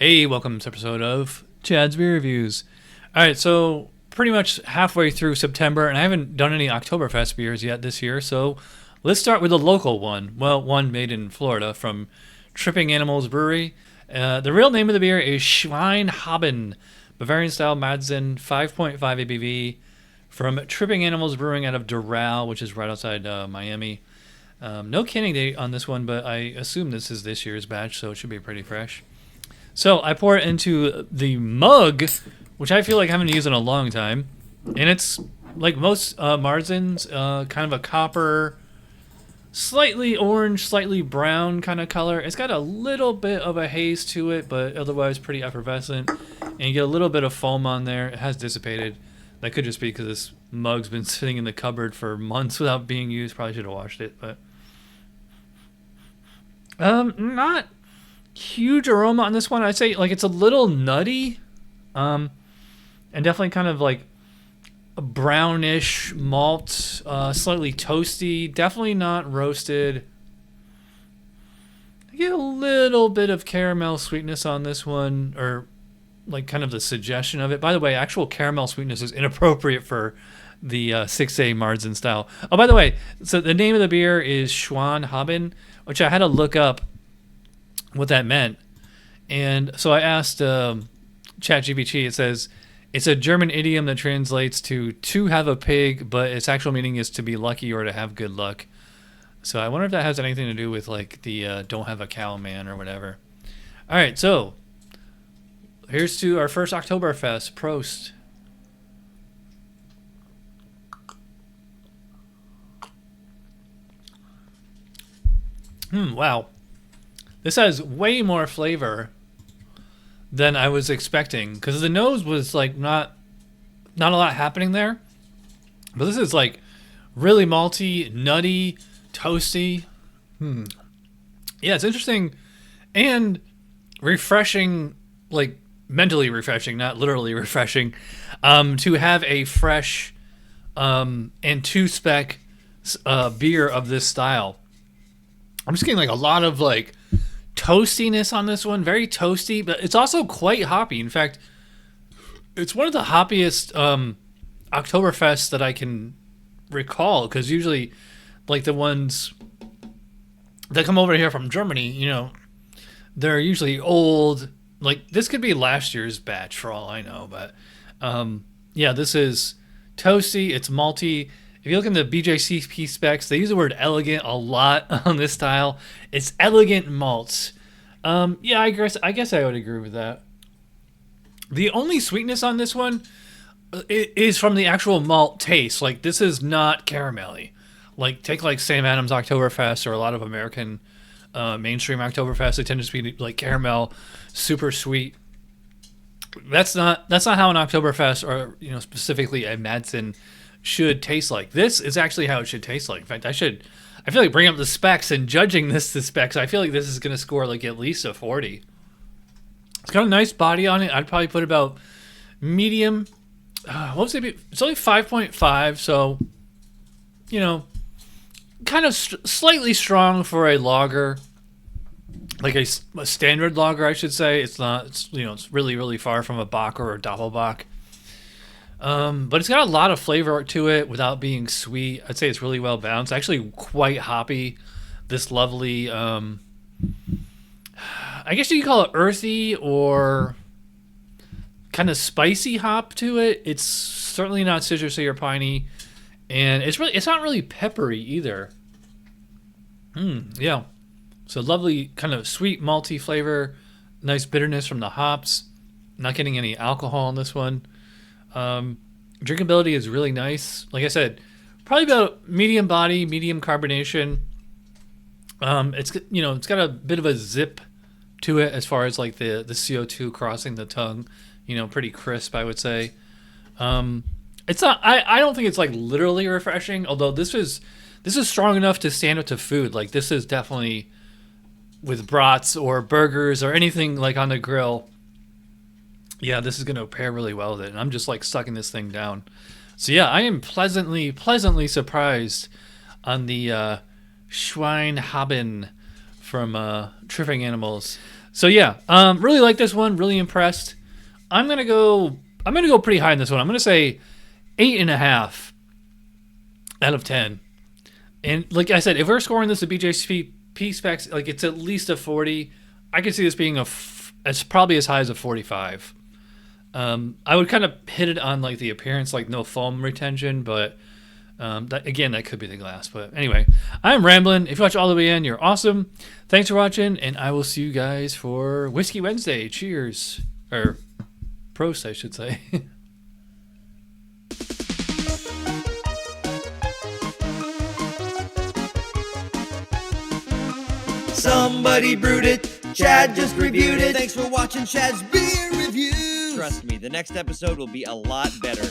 Hey, welcome to this episode of Chad's Beer Reviews. All right, so pretty much halfway through September, and I haven't done any Oktoberfest beers yet this year, so let's start with a local one. Well, one made in Florida from Tripping Animals Brewery. The real name of the beer is Schwein Haben Bavarian-style Marzen 5.5 ABV from Tripping Animals Brewing out of Doral, which is right outside Miami. No canning date on this one, but I assume this is this year's batch, so it should be pretty fresh. So I pour it into the mug, which I feel like I haven't used in a long time. And it's like most Marzens, kind of a copper, slightly orange, slightly brown kind of color. It's got a little bit of a haze to it, but otherwise pretty effervescent. And you get a little bit of foam on there. It has dissipated. That could just be because this mug's been sitting in the cupboard for months without being used. Probably should have washed it, but not huge aroma on this one. I'd say like it's a little nutty, and definitely kind of like a brownish malt, slightly toasty, definitely not roasted. I get a little bit of caramel sweetness on this one, or like kind of the suggestion of it. By the way, actual caramel sweetness is inappropriate for the 6A Marzen style. Oh, by the way, so the name of the beer is Schwein Haben, which I had to look up what that meant. And so I asked ChatGPT. It says it's a German idiom that translates to have a pig, but its actual meaning is to be lucky or to have good luck. So I wonder if that has anything to do with like the don't have a cow man or whatever. All right, so here's to our first Oktoberfest. Prost. Wow. This has way more flavor than I was expecting, because the nose was like not a lot happening there. But this is like really malty, nutty, toasty. Yeah, it's interesting and refreshing, like mentally refreshing, not literally refreshing, to have a fresh and two-spec beer of this style. I'm just getting like a lot of like toastiness on this one, very toasty, but it's also quite hoppy. In fact, it's one of the hoppiest Oktoberfests that I can recall, because usually like the ones that come over here from Germany, you know, they're usually old. Like this could be last year's batch for all I know, but yeah, this is toasty, it's malty. If you look in the BJCP specs, they use the word elegant a lot on this style. It's elegant malts. Yeah, I guess I would agree with that. The only sweetness on this one is from the actual malt taste. Like, this is not caramelly. Like, take like Sam Adams Oktoberfest or a lot of American mainstream Oktoberfest. They tend to be like caramel, super sweet. That's not how an Oktoberfest, or you know, specifically a Marzen, should taste like. This is actually how it should taste like. In fact, I feel like bringing up the specs and judging the specs. I feel like this is going to score like at least a 40. It's got a nice body on it. I'd probably put about medium. What was it? It's only 5.5, so you know, kind of slightly strong for a lager, like a standard lager, I should say. It's not. It's, you know, it's really, really far from a Bock or a Doppelbock. But it's got a lot of flavor to it without being sweet. I'd say it's really well balanced. Actually, quite hoppy. This lovely, I guess you could call it earthy or kind of spicy hop to it. It's certainly not citrusy or piney, and it's not really peppery either. Yeah. So lovely kind of sweet malty flavor, nice bitterness from the hops. Not getting any alcohol in this one. Drinkability is really nice. Like I said, probably about medium body, medium carbonation. It's got a bit of a zip to it as far as like the CO2 crossing the tongue. You know, pretty crisp, I would say. It's not. I don't think it's like literally refreshing. Although this is strong enough to stand up to food. Like this is definitely with brats or burgers or anything like on the grill. Yeah, this is going to pair really well with it. And I'm just like sucking this thing down. So yeah, I am pleasantly surprised on the Schwein Haben from Tripping Animals. So yeah, really like this one. Really impressed. I'm gonna go pretty high in this one. I'm gonna say 8.5 out of 10. And like I said, if we're scoring this at BJCP specs, like it's at least a 40. I could see this being it's probably as high as a 45. I would kind of hit it on like the appearance, like no foam retention, but that could be the glass. But anyway, I'm rambling. If you watch all the way in, you're awesome. Thanks for watching, and I will see you guys for Whiskey Wednesday. Cheers. Or Prost, I should say. Somebody brewed it, Chad just reviewed it. Thanks for watching Chad's beer review. Trust me, the next episode will be a lot better.